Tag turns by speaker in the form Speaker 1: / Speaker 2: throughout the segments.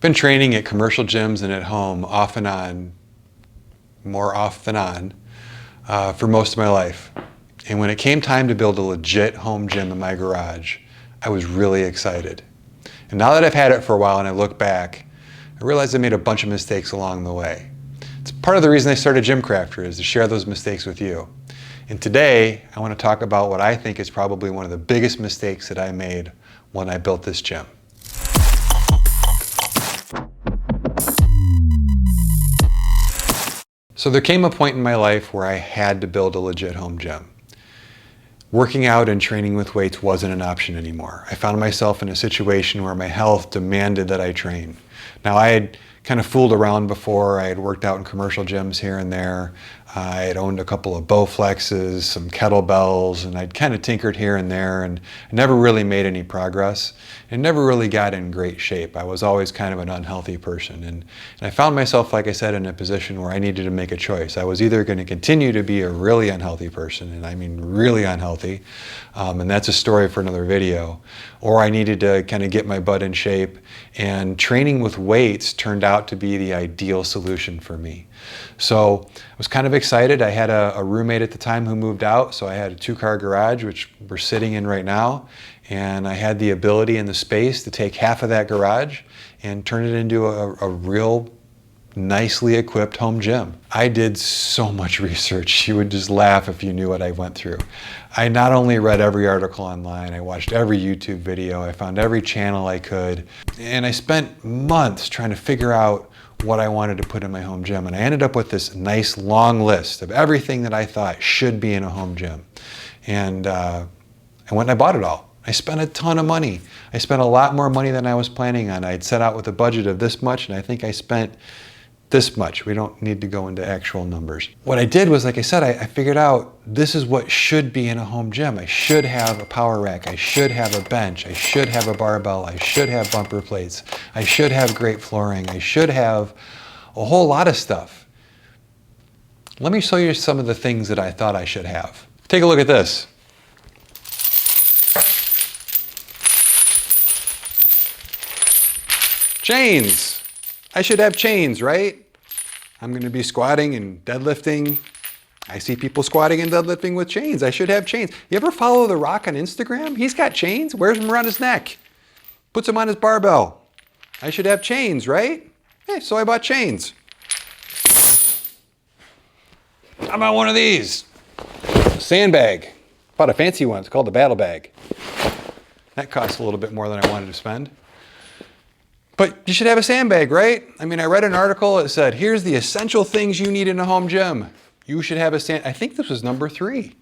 Speaker 1: Been training at commercial gyms and at home off and on, more off than on, for most of my life. And when it came time to build a legit home gym in my garage, I was really excited. And now that I've had it for a while and I look back, I realized I made a bunch of mistakes along the way. It's part of the reason I started Gymcrafter, is to share those mistakes with you. And today, I want to talk about what I think is probably one of the biggest mistakes that I made when I built this gym. So there came a point in my life where I had to build a legit home gym. Working out and training with weights wasn't an option anymore. I found myself in a situation where my health demanded that I train. Now, I had kind of fooled around before. I had worked out in commercial gyms here and there. I had owned a couple of Bowflexes, some kettlebells, and I'd kind of tinkered here and there, and I never really made any progress and never really got in great shape. I was always kind of an unhealthy person, and I found myself, like I said, in a position where I needed to make a choice. I was either going to continue to be a really unhealthy person, and I mean really unhealthy, and that's a story for another video, or I needed to kind of get my butt in shape, and training with weights turned out to be the ideal solution for me. So I was kind of excited. I had a roommate at the time who moved out, so I had a 2-car garage, which we're sitting in right now, and I had the ability and the space to take half of that garage and turn it into a real nicely equipped home gym. I did so much research. You would just laugh if you knew what I went through. I not only read every article online, I watched every YouTube video, I found every channel I could, and I spent months trying to figure out what I wanted to put in my home gym. And I ended up with this nice long list of everything that I thought should be in a home gym. And I went and I bought it all. I spent a ton of money. I spent a lot more money than I was planning on. I'd set out with a budget of this much, and I think I spent this much. We don't need to go into actual numbers. What I did was, like I said, I figured out this is what should be in a home gym. I should have a power rack. I should have a bench. I should have a barbell. I should have bumper plates. I should have great flooring. I should have a whole lot of stuff. Let me show you some of the things that I thought I should have. Take a look at this. Chains. I should have chains, right? I'm going to be squatting and deadlifting. I see people squatting and deadlifting with chains. I should have chains. You ever follow The Rock on Instagram? He's got chains. Wears them around his neck. Puts them on his barbell. I should have chains, right? Hey, so I bought chains. How about one of these? A sandbag. Bought a fancy one. It's called the Battle Bag. That costs a little bit more than I wanted to spend. But you should have a sandbag, right? I mean, I read an article that said, here's the essential things you need in a home gym. You should have a I think this was number 3.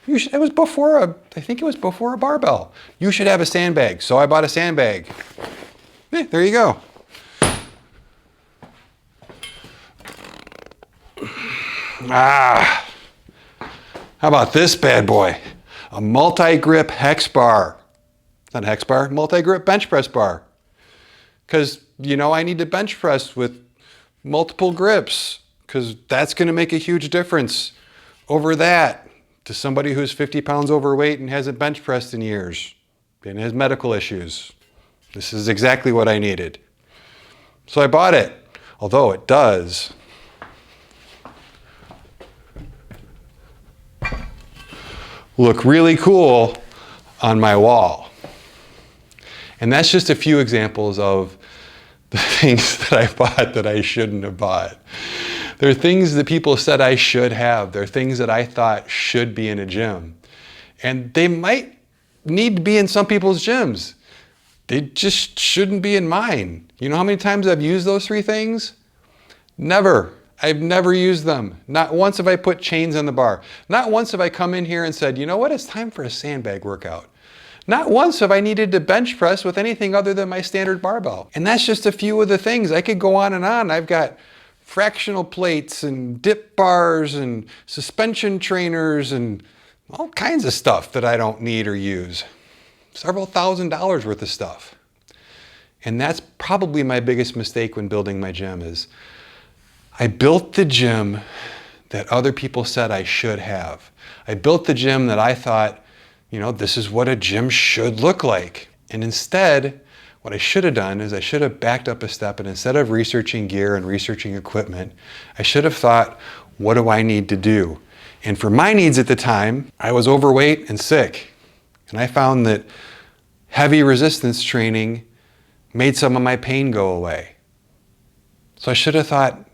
Speaker 1: I think it was before a barbell. You should have a sandbag. So I bought a sandbag. There you go. How about this bad boy? A multi-grip hex bar. Not a hex bar, multi-grip bench press bar. Because, you know, I need to bench press with multiple grips, because that's going to make a huge difference over that to somebody who's 50 pounds overweight and hasn't bench pressed in years and has medical issues. This is exactly what I needed. So I bought it, although it does look really cool on my wall. And that's just a few examples of the things that I bought that I shouldn't have bought. There are things that people said I should have. There are things that I thought should be in a gym. And they might need to be in some people's gyms. They just shouldn't be in mine. You know how many times I've used those 3 things? Never. I've never used them. Not once have I put chains on the bar. Not once have I come in here and said, you know what, it's time for a sandbag workout. Not once have I needed to bench press with anything other than my standard barbell. And that's just a few of the things. I could go on and on. I've got fractional plates and dip bars and suspension trainers and all kinds of stuff that I don't need or use. Several $1,000s worth of stuff. And that's probably my biggest mistake when building my gym is I built the gym that other people said I should have. I built the gym that I thought, you know, this is what a gym should look like. And instead, What I should have done is I should have backed up a step, and instead of researching gear and researching equipment, I should have thought, what do I need to do? And for my needs at the time, I was overweight and sick. And I found that heavy resistance training made some of my pain go away. So I should have thought,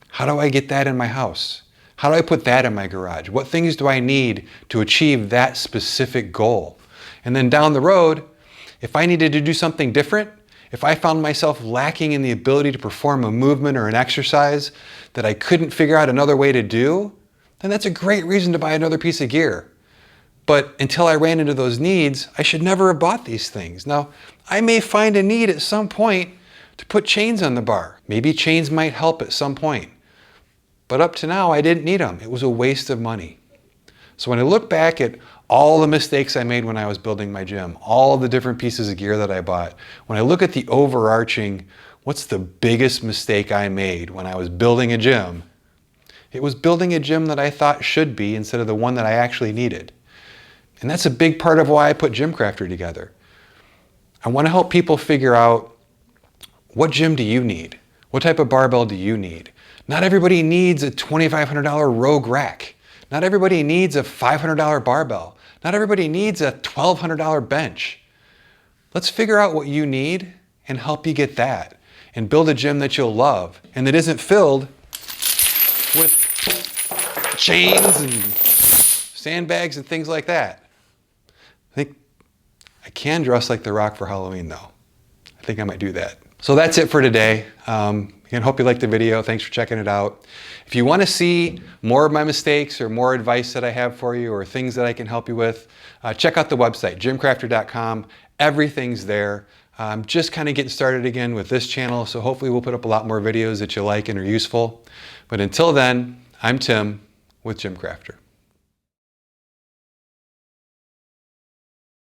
Speaker 1: how do I get that in my house? How do I put that in my garage? What things do I need to achieve that specific goal? And then down the road, if I needed to do something different, if I found myself lacking in the ability to perform a movement or an exercise that I couldn't figure out another way to do, then that's a great reason to buy another piece of gear. But until I ran into those needs, I should never have bought these things. Now, I may find a need at some point to put chains on the bar. Maybe chains might help at some point. But up to now, I didn't need them. It was a waste of money. So when I look back at all the mistakes I made when I was building my gym, all the different pieces of gear that I bought, when I look at the overarching, what's the biggest mistake I made when I was building a gym? It was building a gym that I thought should be instead of the one that I actually needed. And that's a big part of why I put Gymcrafter together. I want to help people figure out, what gym do you need? What type of barbell do you need? Not everybody needs a $2,500 Rogue rack. Not everybody needs a $500 barbell. Not everybody needs a $1,200 bench. Let's figure out what you need and help you get that. And build a gym that you'll love and that isn't filled with chains and sandbags and things like that. I think I can dress like The Rock for Halloween though. I think I might do that. So that's it for today. Again, hope you liked the video. Thanks for checking it out. If you want to see more of my mistakes or more advice that I have for you or things that I can help you with, check out the website, gymcrafter.com. Everything's there. I'm just kind of getting started again with this channel, so hopefully we'll put up a lot more videos that you like and are useful. But until then, I'm Tim with Gymcrafter.